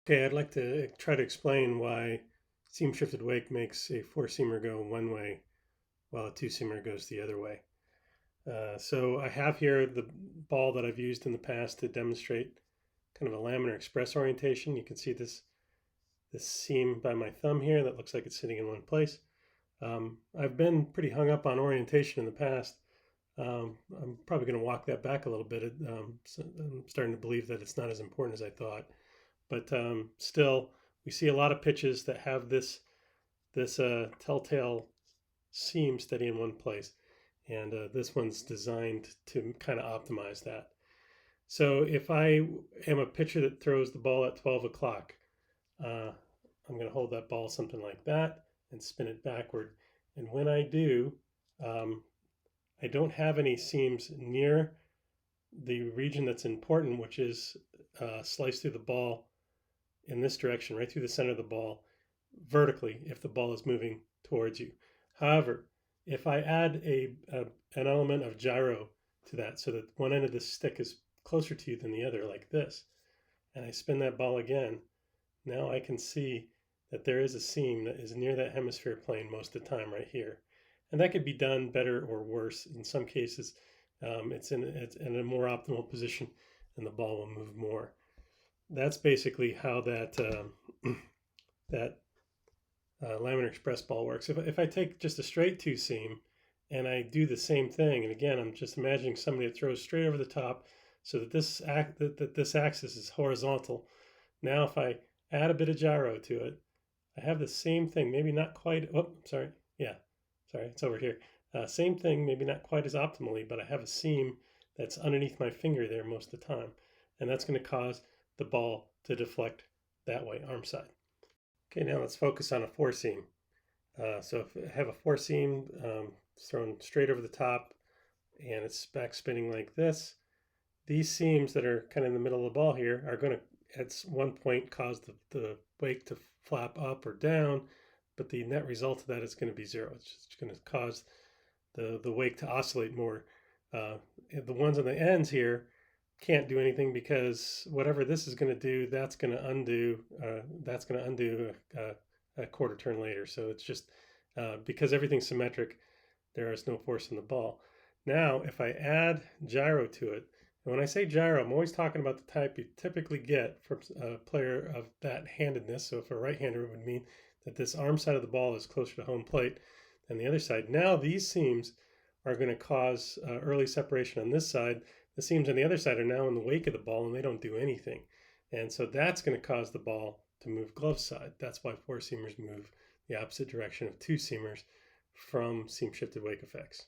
Okay, I'd like to try to explain why seam shifted wake makes a four seamer go one way while a two seamer goes the other way. So I have here the ball that I've used in the past to demonstrate kind of a laminar express orientation. You can see this seam by my thumb here that looks like it's sitting in one place. I've been pretty hung up on orientation in the past. I'm probably going to walk that back a little bit. So I'm starting to believe that it's not as important as I thought. But still, we see a lot of pitches that have this telltale seam steady in one place, and this one's designed to kind of optimize that. So if I am a pitcher that throws the ball at 12 o'clock, uh, I'm going to hold that ball something like that and spin it backward. And when I do, um, I don't have any seams near the region that's important, which is slice through the ball in this direction, right through the center of the ball, vertically if the ball is moving towards you. However, if I add an element of gyro to that so that one end of the stick is closer to you than the other, like this, and I spin that ball again, now I can see that there is a seam that is near that hemisphere plane most of the time right here. And that could be done better or worse. In some cases, it's in a more optimal position and the ball will move more. That's basically how that laminar express ball works. If I take just a straight two seam and I do the same thing, and again, I'm just imagining somebody that throws straight over the top so that this axis is horizontal. Now, if I add a bit of gyro to it, I have the same thing, maybe not quite. Oh, sorry. Yeah, sorry, it's over here. Same thing, maybe not quite as optimally, but I have a seam that's underneath my finger there most of the time. And that's going to cause the ball to deflect that way, arm side. Okay, now let's focus on a four seam. So if I have a four seam thrown straight over the top and it's back spinning like this, these seams that are kind of in the middle of the ball here are going to, at one point, cause the wake to flap up or down, but the net result of that is going to be zero. It's just going to cause the wake to oscillate more. The ones on the ends here can't do anything because whatever this is going to do, that's going to undo. A quarter turn later. So it's just because everything's symmetric, there is no force in the ball. Now, if I add gyro to it, and when I say gyro, I'm always talking about the type you typically get from a player of that handedness. So for a right-hander, it would mean that this arm side of the ball is closer to home plate than the other side. Now these seams are going to cause early separation on this side. The seams on the other side are now in the wake of the ball and they don't do anything. And so that's going to cause the ball to move glove side. That's why four seamers move the opposite direction of two seamers from seam shifted wake effects.